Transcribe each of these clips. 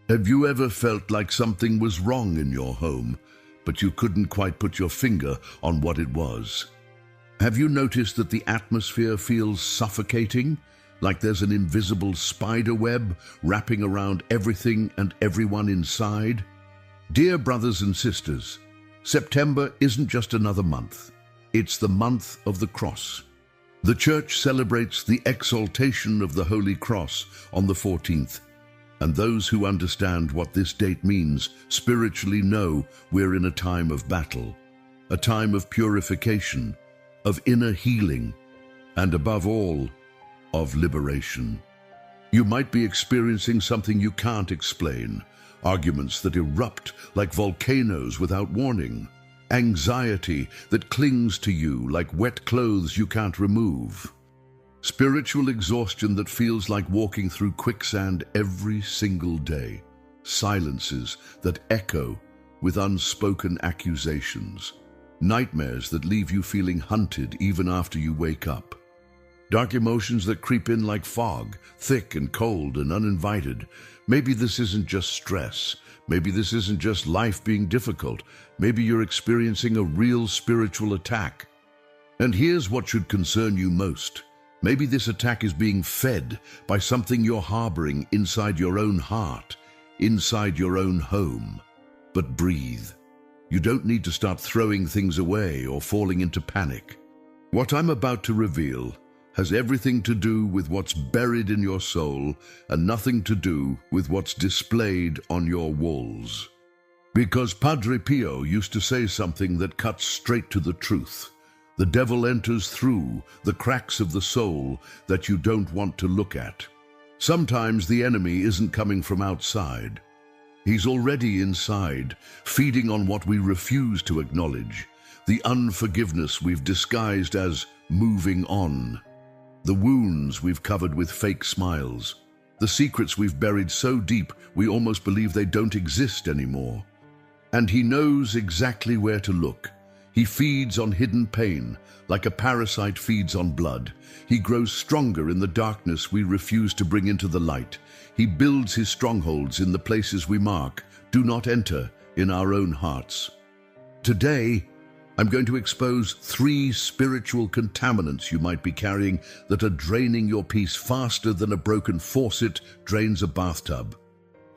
Have you ever felt like something was wrong in your home, but you couldn't quite put your finger on what it was? Have you noticed that the atmosphere feels suffocating, like there's an invisible spider web wrapping around everything and everyone inside? Dear brothers and sisters, September isn't just another month. It's the month of the cross. The Church celebrates the exaltation of the Holy Cross on the 14th. And those who understand what this date means spiritually know we're in a time of battle, a time of purification, of inner healing, and above all, of liberation. You might be experiencing something you can't explain, arguments that erupt like volcanoes without warning, anxiety that clings to you like wet clothes you can't remove, spiritual exhaustion that feels like walking through quicksand every single day, silences that echo with unspoken accusations, nightmares that leave you feeling hunted even after you wake up, dark emotions that creep in like fog, thick and cold and uninvited. Maybe this isn't just stress. Maybe this isn't just life being difficult. Maybe you're experiencing a real spiritual attack. And here's what should concern you most. Maybe this attack is being fed by something you're harboring inside your own heart, inside your own home. But breathe. You don't need to start throwing things away or falling into panic. What I'm about to reveal has everything to do with what's buried in your soul and nothing to do with what's displayed on your walls. Because Padre Pio used to say something that cuts straight to the truth. The devil enters through the cracks of the soul that you don't want to look at. Sometimes the enemy isn't coming from outside. He's already inside, feeding on what we refuse to acknowledge, the unforgiveness we've disguised as moving on, the wounds we've covered with fake smiles, the secrets we've buried so deep we almost believe they don't exist anymore. And he knows exactly where to look. He feeds on hidden pain, like a parasite feeds on blood. He grows stronger in the darkness we refuse to bring into the light. He builds his strongholds in the places we mark, do not enter, in our own hearts. Today, I'm going to expose 3 spiritual contaminants you might be carrying that are draining your peace faster than a broken faucet drains a bathtub.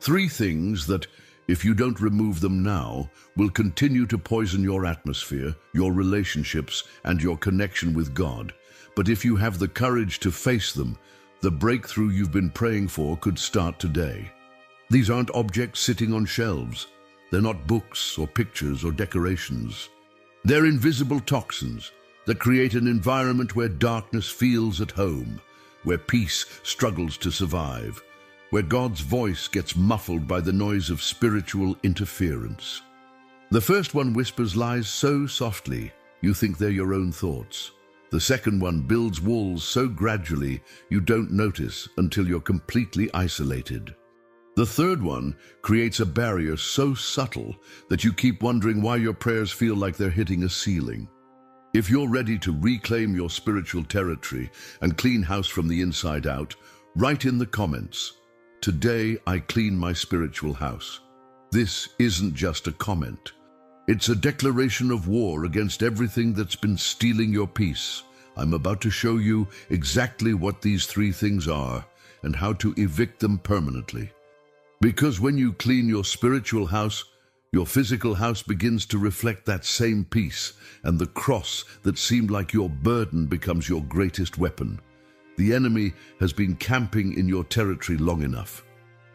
3 things that, if you don't remove them now, will continue to poison your atmosphere, your relationships, and your connection with God. But if you have the courage to face them, the breakthrough you've been praying for could start today. These aren't objects sitting on shelves. They're not books or pictures or decorations. They're invisible toxins that create an environment where darkness feels at home, where peace struggles to survive, where God's voice gets muffled by the noise of spiritual interference. The first one whispers lies so softly you think they're your own thoughts. The second one builds walls so gradually you don't notice until you're completely isolated. The third one creates a barrier so subtle that you keep wondering why your prayers feel like they're hitting a ceiling. If you're ready to reclaim your spiritual territory and clean house from the inside out, write in the comments, "Today I clean my spiritual house." This isn't just a comment. It's a declaration of war against everything that's been stealing your peace. I'm about to show you exactly what these 3 things are and how to evict them permanently. Because when you clean your spiritual house, your physical house begins to reflect that same peace, and the cross that seemed like your burden becomes your greatest weapon. The enemy has been camping in your territory long enough.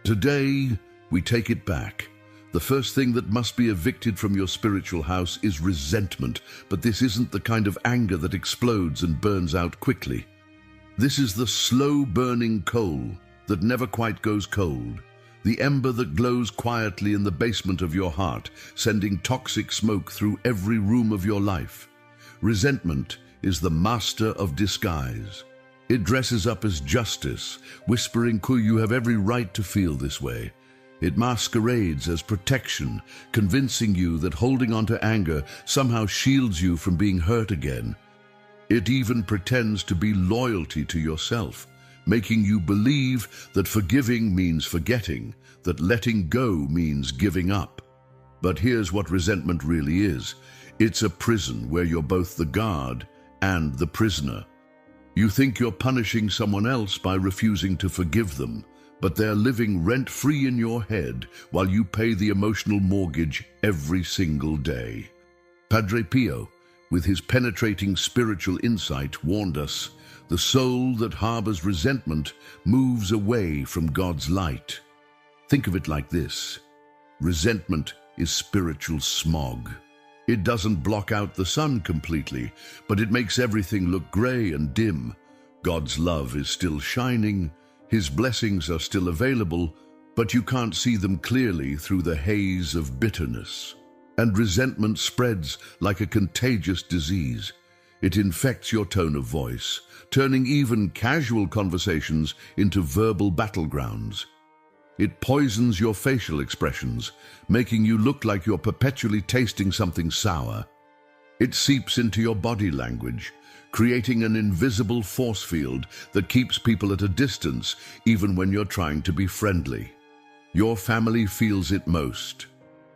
Today, we take it back. The first thing that must be evicted from your spiritual house is resentment, but this isn't the kind of anger that explodes and burns out quickly. This is the slow-burning coal that never quite goes cold. The ember that glows quietly in the basement of your heart, sending toxic smoke through every room of your life. Resentment is the master of disguise. It dresses up as justice, whispering, "You have every right to feel this way." It masquerades as protection, convincing you that holding on to anger somehow shields you from being hurt again. It even pretends to be loyalty to yourself, making you believe that forgiving means forgetting, that letting go means giving up. But here's what resentment really is. It's a prison where you're both the guard and the prisoner. You think you're punishing someone else by refusing to forgive them, but they're living rent-free in your head while you pay the emotional mortgage every single day. Padre Pio, with his penetrating spiritual insight, warned us, the soul that harbors resentment moves away from God's light. Think of it like this. Resentment is spiritual smog. It doesn't block out the sun completely, but it makes everything look gray and dim. God's love is still shining, His blessings are still available, but you can't see them clearly through the haze of bitterness. And resentment spreads like a contagious disease. It infects your tone of voice, turning even casual conversations into verbal battlegrounds. It poisons your facial expressions, making you look like you're perpetually tasting something sour. It seeps into your body language, creating an invisible force field that keeps people at a distance even when you're trying to be friendly. Your family feels it most.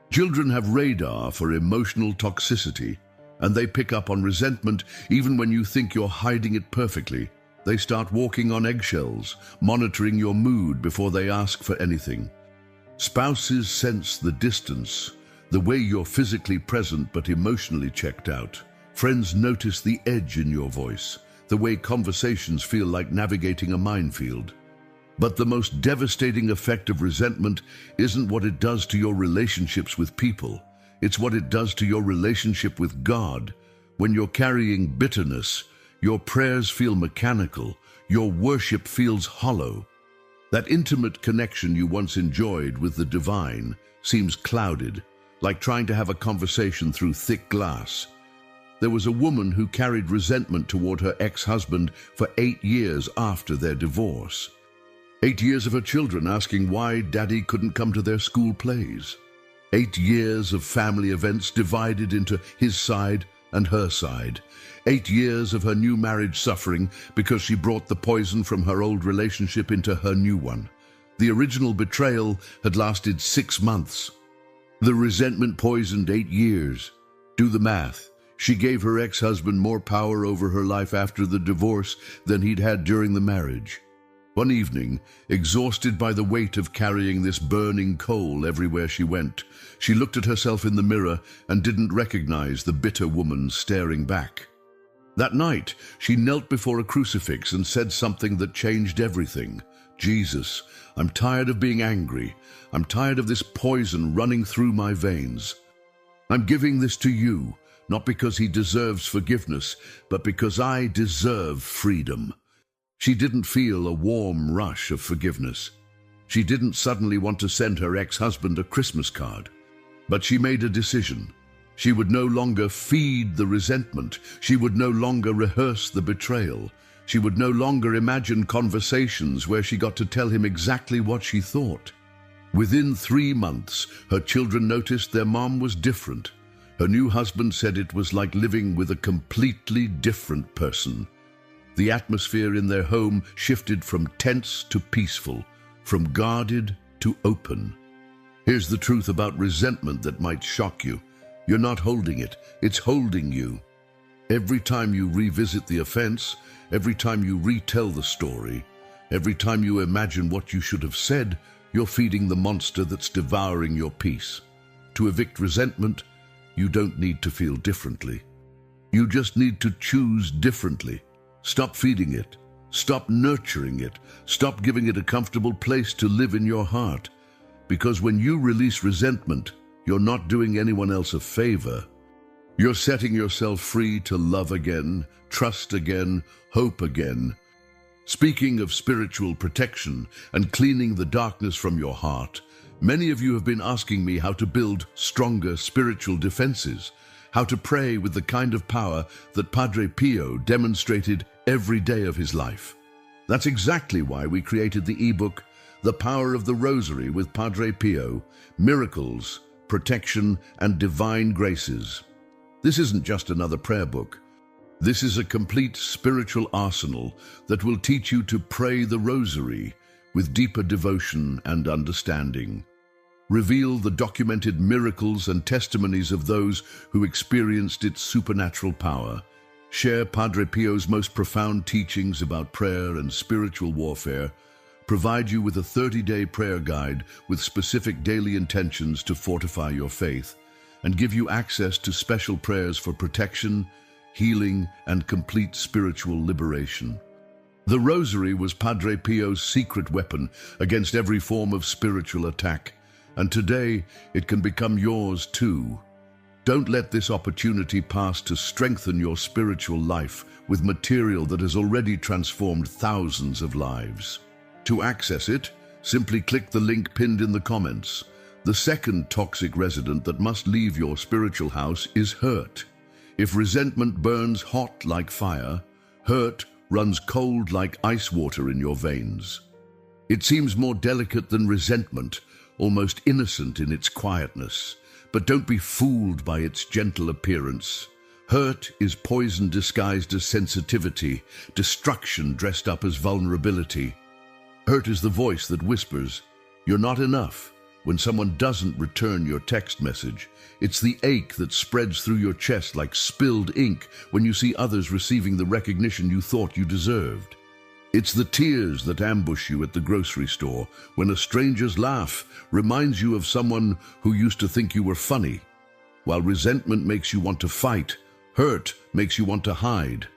Children have radar for emotional toxicity, and they pick up on resentment even when you think you're hiding it perfectly. They start walking on eggshells, monitoring your mood before they ask for anything. Spouses sense the distance, the way you're physically present but emotionally checked out. Friends notice the edge in your voice, the way conversations feel like navigating a minefield. But the most devastating effect of resentment isn't what it does to your relationships with people. It's what it does to your relationship with God. When you're carrying bitterness, your prayers feel mechanical, your worship feels hollow. That intimate connection you once enjoyed with the divine seems clouded, like trying to have a conversation through thick glass. There was a woman who carried resentment toward her ex-husband for 8 years after their divorce. 8 years of her children asking why Daddy couldn't come to their school plays. 8 years of family events divided into his side and her side. 8 years of her new marriage suffering because she brought the poison from her old relationship into her new one. The original betrayal had lasted 6 months. The resentment poisoned 8 years. Do the math. She gave her ex-husband more power over her life after the divorce than he'd had during the marriage. One evening, exhausted by the weight of carrying this burning coal everywhere she went, she looked at herself in the mirror and didn't recognize the bitter woman staring back. That night, she knelt before a crucifix and said something that changed everything. Jesus, I'm tired of being angry. I'm tired of this poison running through my veins. I'm giving this to you, not because he deserves forgiveness, but because I deserve freedom. She didn't feel a warm rush of forgiveness. She didn't suddenly want to send her ex-husband a Christmas card. But she made a decision. She would no longer feed the resentment. She would no longer rehearse the betrayal. She would no longer imagine conversations where she got to tell him exactly what she thought. Within 3 months, her children noticed their mom was different. Her new husband said it was like living with a completely different person. The atmosphere in their home shifted from tense to peaceful, from guarded to open. Here's the truth about resentment that might shock you. You're not holding it, it's holding you. Every time you revisit the offense, every time you retell the story, every time you imagine what you should have said, you're feeding the monster that's devouring your peace. To evict resentment, you don't need to feel differently. You just need to choose differently. Stop feeding it. Stop nurturing it. Stop giving it a comfortable place to live in your heart. Because when you release resentment, you're not doing anyone else a favor. You're setting yourself free to love again, trust again, hope again. Speaking of spiritual protection and cleaning the darkness from your heart, many of you have been asking me how to build stronger spiritual defenses, how to pray with the kind of power that Padre Pio demonstrated every day of his life. That's exactly why we created the ebook, The Power of the Rosary with Padre Pio, Miracles, Protection, and Divine Graces. This isn't just another prayer book. This is a complete spiritual arsenal that will teach you to pray the rosary with deeper devotion and understanding. Reveal the documented miracles and testimonies of those who experienced its supernatural power. Share Padre Pio's most profound teachings about prayer and spiritual warfare. Provide you with a 30-day prayer guide with specific daily intentions to fortify your faith, and give you access to special prayers for protection, healing, and complete spiritual liberation. The Rosary was Padre Pio's secret weapon against every form of spiritual attack, and today it can become yours too. Don't let this opportunity pass to strengthen your spiritual life with material that has already transformed thousands of lives. To access it, simply click the link pinned in the comments. The second toxic resident that must leave your spiritual house is hurt. If resentment burns hot like fire, hurt runs cold like ice water in your veins. It seems more delicate than resentment, almost innocent in its quietness. But don't be fooled by its gentle appearance. Hurt is poison disguised as sensitivity, destruction dressed up as vulnerability. Hurt is the voice that whispers, "You're not enough," when someone doesn't return your text message. It's the ache that spreads through your chest like spilled ink when you see others receiving the recognition you thought you deserved. It's the tears that ambush you at the grocery store when a stranger's laugh reminds you of someone who used to think you were funny. While resentment makes you want to fight, hurt makes you want to hide.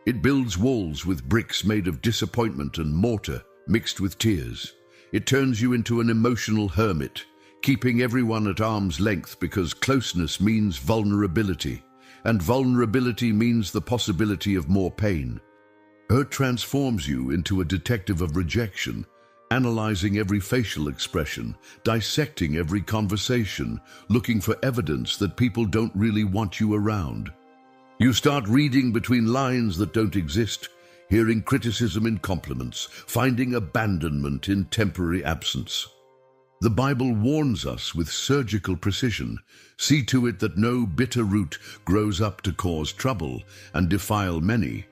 It builds walls with bricks made of disappointment and mortar mixed with tears. It turns you into an emotional hermit, keeping everyone at arm's length because closeness means vulnerability, and vulnerability means the possibility of more pain. Hurt transforms you into a detective of rejection, analyzing every facial expression, dissecting every conversation, looking for evidence that people don't really want you around. You start reading between lines that don't exist, hearing criticism in compliments, finding abandonment in temporary absence. The Bible warns us with surgical precision. See to it that no bitter root grows up to cause trouble and defile many.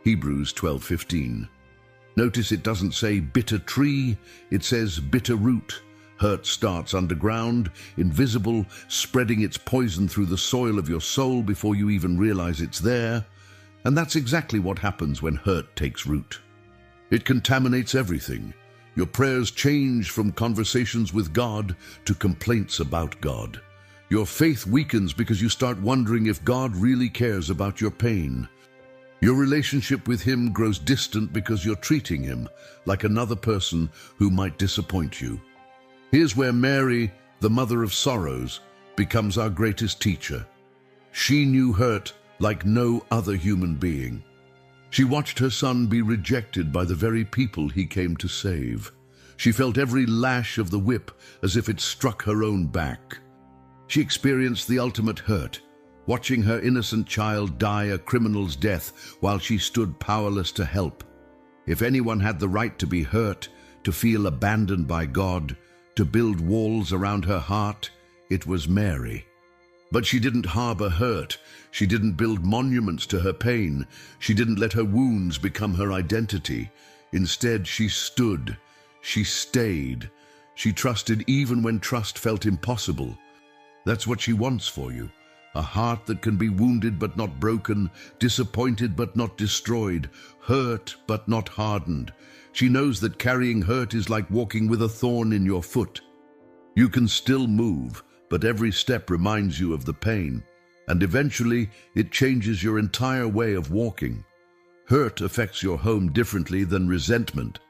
Hebrews 12:15. Notice it doesn't say bitter tree, it says bitter root. Hurt starts underground, invisible, spreading its poison through the soil of your soul before you even realize it's there. And that's exactly what happens when hurt takes root. It contaminates everything. Your prayers change from conversations with God to complaints about God. Your faith weakens because you start wondering if God really cares about your pain. Your relationship with Him grows distant because you're treating Him like another person who might disappoint you. Here's where Mary, the mother of sorrows, becomes our greatest teacher. She knew hurt like no other human being. She watched her son be rejected by the very people he came to save. She felt every lash of the whip as if it struck her own back. She experienced the ultimate hurt, watching her innocent child die a criminal's death while she stood powerless to help. If anyone had the right to be hurt, to feel abandoned by God, to build walls around her heart, it was Mary. But she didn't harbor hurt. She didn't build monuments to her pain. She didn't let her wounds become her identity. Instead, she stood. She stayed. She trusted even when trust felt impossible. That's what she wants for you. A heart that can be wounded but not broken, disappointed but not destroyed, hurt but not hardened. She knows that carrying hurt is like walking with a thorn in your foot. You can still move, but every step reminds you of the pain, and eventually it changes your entire way of walking. Hurt affects your home differently than resentment.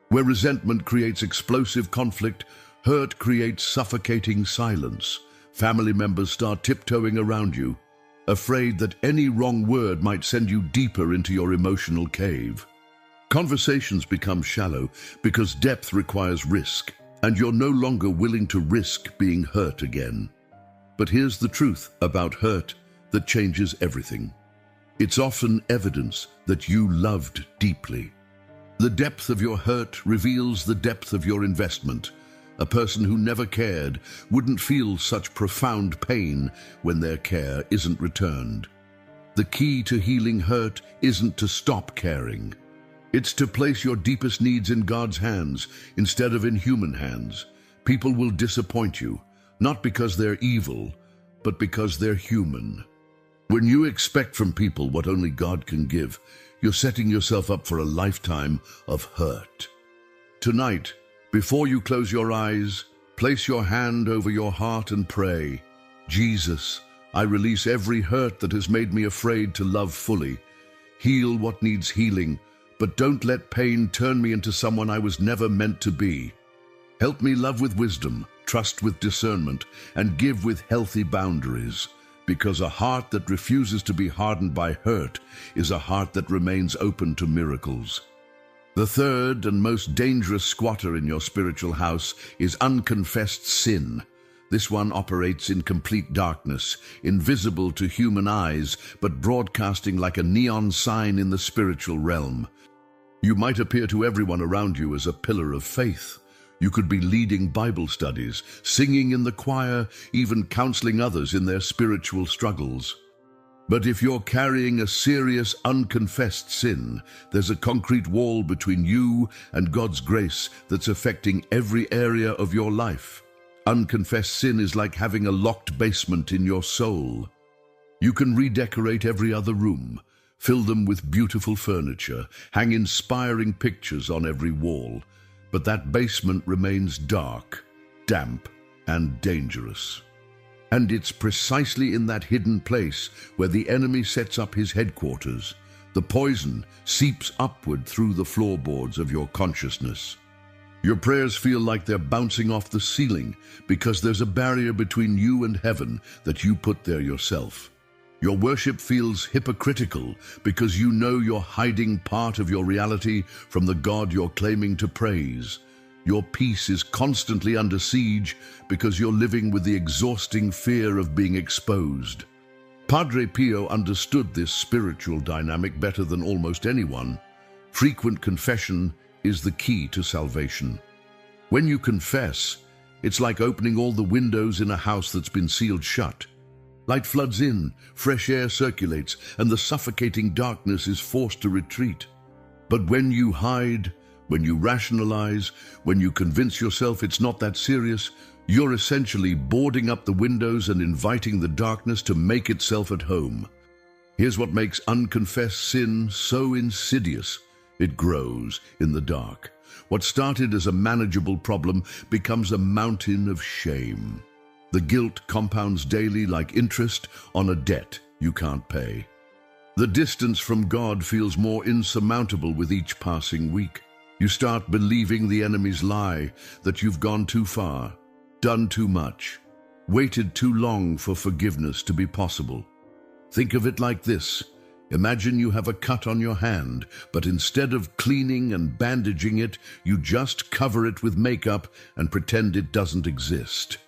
Where resentment creates explosive conflict, hurt creates suffocating silence. Family members start tiptoeing around you, afraid that any wrong word might send you deeper into your emotional cave. Conversations become shallow because depth requires risk, and you're no longer willing to risk being hurt again. But here's the truth about hurt that changes everything. It's often evidence that you loved deeply. The depth of your hurt reveals the depth of your investment. A person who never cared wouldn't feel such profound pain when their care isn't returned. The key to healing hurt isn't to stop caring. It's to place your deepest needs in God's hands instead of in human hands. People will disappoint you, not because they're evil, but because they're human. When you expect from people what only God can give, you're setting yourself up for a lifetime of hurt. Tonight, before you close your eyes, place your hand over your heart and pray. Jesus, I release every hurt that has made me afraid to love fully. Heal what needs healing, but don't let pain turn me into someone I was never meant to be. Help me love with wisdom, trust with discernment, and give with healthy boundaries, because a heart that refuses to be hardened by hurt is a heart that remains open to miracles. The third and most dangerous squatter in your spiritual house is unconfessed sin. This one operates in complete darkness, invisible to human eyes, but broadcasting like a neon sign in the spiritual realm. You might appear to everyone around you as a pillar of faith. You could be leading Bible studies, singing in the choir, even counseling others in their spiritual struggles. But if you're carrying a serious, unconfessed sin, there's a concrete wall between you and God's grace that's affecting every area of your life. Unconfessed sin is like having a locked basement in your soul. You can redecorate every other room, fill them with beautiful furniture, hang inspiring pictures on every wall, but that basement remains dark, damp, and dangerous. And it's precisely in that hidden place where the enemy sets up his headquarters. The poison seeps upward through the floorboards of your consciousness. Your prayers feel like they're bouncing off the ceiling because there's a barrier between you and heaven that you put there yourself. Your worship feels hypocritical because you know you're hiding part of your reality from the God you're claiming to praise. Your peace is constantly under siege because you're living with the exhausting fear of being exposed. Padre Pio understood this spiritual dynamic better than almost anyone. Frequent confession is the key to salvation. When you confess, it's like opening all the windows in a house that's been sealed shut. Light floods in, fresh air circulates, and the suffocating darkness is forced to retreat. But when you hide, when you rationalize, when you convince yourself it's not that serious, you're essentially boarding up the windows and inviting the darkness to make itself at home. Here's what makes unconfessed sin so insidious. It grows in the dark. What started as a manageable problem becomes a mountain of shame. The guilt compounds daily like interest on a debt you can't pay. The distance from God feels more insurmountable with each passing week. You start believing the enemy's lie that you've gone too far, done too much, waited too long for forgiveness to be possible. Think of it like this. Imagine you have a cut on your hand, but instead of cleaning and bandaging it, you just cover it with makeup and pretend it doesn't exist.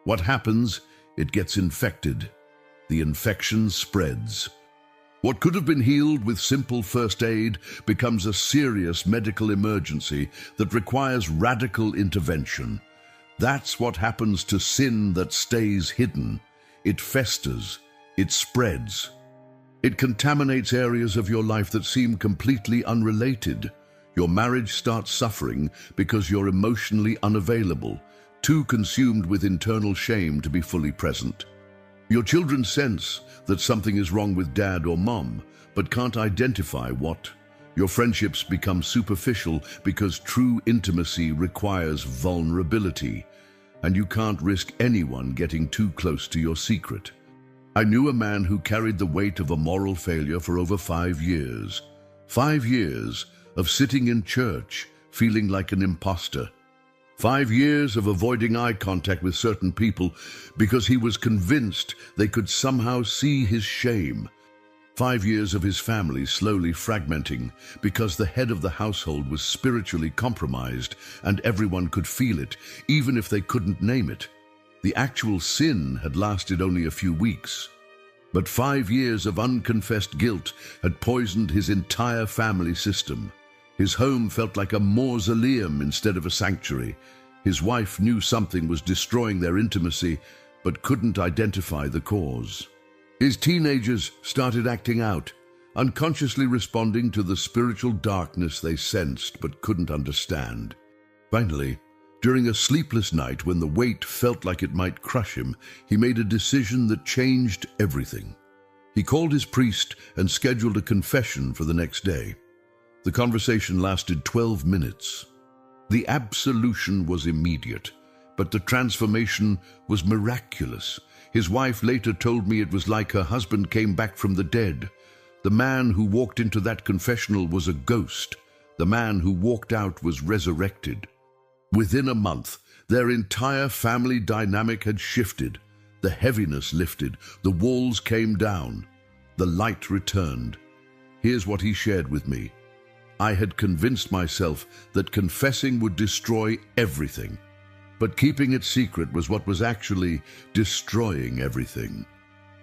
What happens? It gets infected. The infection spreads. What could have been healed with simple first aid becomes a serious medical emergency that requires radical intervention. That's what happens to sin that stays hidden. It festers. It spreads. It contaminates areas of your life that seem completely unrelated. Your marriage starts suffering because you're emotionally unavailable, too consumed with internal shame to be fully present. Your children sense that something is wrong with dad or mom, but can't identify what. Your friendships become superficial because true intimacy requires vulnerability, and you can't risk anyone getting too close to your secret. I knew a man who carried the weight of a moral failure for over 5 years. 5 years of sitting in church, feeling like an imposter. 5 years of avoiding eye contact with certain people because he was convinced they could somehow see his shame. 5 years of his family slowly fragmenting because the head of the household was spiritually compromised and everyone could feel it, even if they couldn't name it. The actual sin had lasted only a few weeks. But 5 years of unconfessed guilt had poisoned his entire family system. His home felt like a mausoleum instead of a sanctuary. His wife knew something was destroying their intimacy, but couldn't identify the cause. His teenagers started acting out, unconsciously responding to the spiritual darkness they sensed but couldn't understand. Finally, during a sleepless night when the weight felt like it might crush him, he made a decision that changed everything. He called his priest and scheduled a confession for the next day. The conversation lasted 12 minutes. The absolution was immediate, but the transformation was miraculous. His wife later told me it was like her husband came back from the dead. The man who walked into that confessional was a ghost. The man who walked out was resurrected. Within a month, their entire family dynamic had shifted. The heaviness lifted, the walls came down, the light returned. Here's what he shared with me. I had convinced myself that confessing would destroy everything, but keeping it secret was what was actually destroying everything.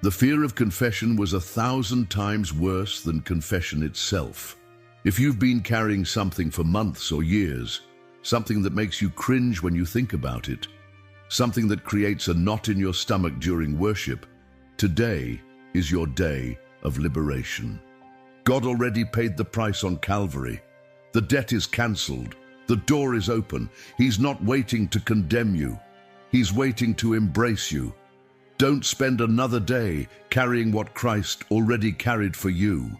The fear of confession was 1,000 times worse than confession itself. If you've been carrying something for months or years, something that makes you cringe when you think about it, something that creates a knot in your stomach during worship, today is your day of liberation. God already paid the price on Calvary. The debt is cancelled. The door is open. He's not waiting to condemn you. He's waiting to embrace you. Don't spend another day carrying what Christ already carried for you.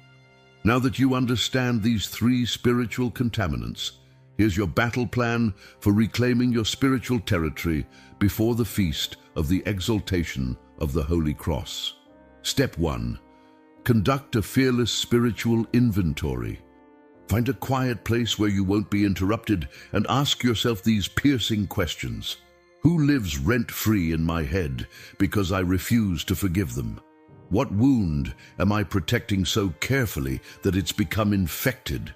Now that you understand these 3 spiritual contaminants, here's your battle plan for reclaiming your spiritual territory before the feast of the exaltation of the Holy Cross. Step 1. Conduct a fearless spiritual inventory. Find a quiet place where you won't be interrupted and ask yourself these piercing questions. Who lives rent-free in my head because I refuse to forgive them? What wound am I protecting so carefully that it's become infected?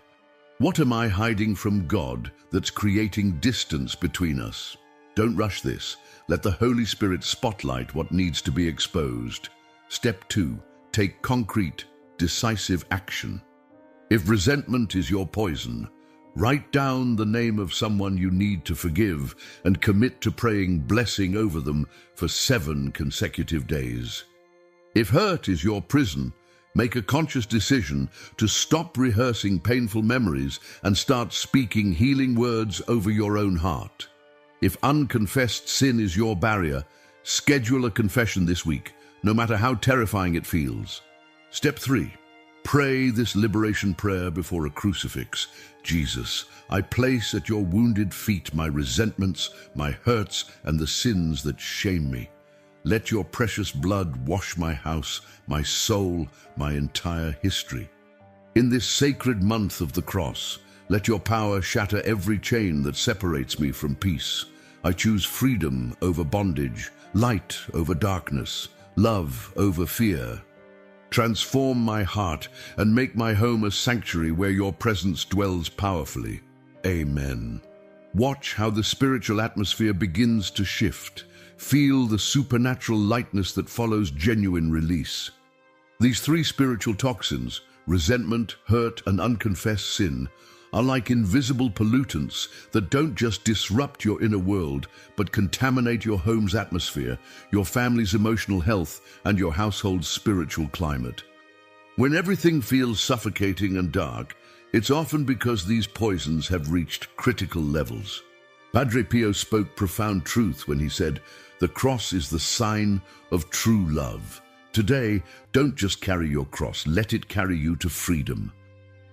What am I hiding from God that's creating distance between us? Don't rush this. Let the Holy Spirit spotlight what needs to be exposed. Step 2. Take concrete, decisive action. If resentment is your poison, write down the name of someone you need to forgive and commit to praying blessing over them for 7 consecutive days. If hurt is your prison, make a conscious decision to stop rehearsing painful memories and start speaking healing words over your own heart. If unconfessed sin is your barrier, schedule a confession this week, no matter how terrifying it feels. Step 3. Pray this liberation prayer before a crucifix. Jesus, I place at your wounded feet my resentments, my hurts, and the sins that shame me. Let your precious blood wash my house, my soul, my entire history. In this sacred month of the cross, let your power shatter every chain that separates me from peace. I choose freedom over bondage, light over darkness, love over fear. Transform my heart and make my home a sanctuary where your presence dwells powerfully. Amen. Watch how the spiritual atmosphere begins to shift. Feel the supernatural lightness that follows genuine release. These 3 spiritual toxins, resentment, hurt, and unconfessed sin, are like invisible pollutants that don't just disrupt your inner world, but contaminate your home's atmosphere, your family's emotional health, and your household's spiritual climate. When everything feels suffocating and dark, it's often because these poisons have reached critical levels. Padre Pio spoke profound truth when he said, "The cross is the sign of true love." Today, don't just carry your cross, let it carry you to freedom.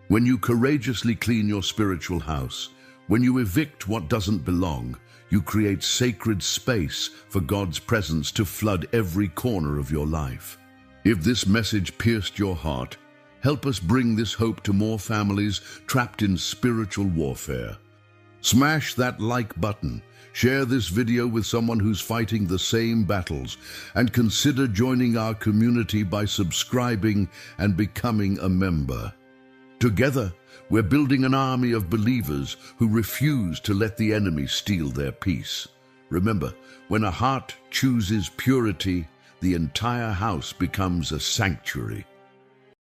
When you courageously clean your spiritual house, when you evict what doesn't belong, you create sacred space for God's presence to flood every corner of your life. If this message pierced your heart, help us bring this hope to more families trapped in spiritual warfare. Smash that like button, share this video with someone who's fighting the same battles, and consider joining our community by subscribing and becoming a member. Together, we're building an army of believers who refuse to let the enemy steal their peace. Remember, when a heart chooses purity, the entire house becomes a sanctuary.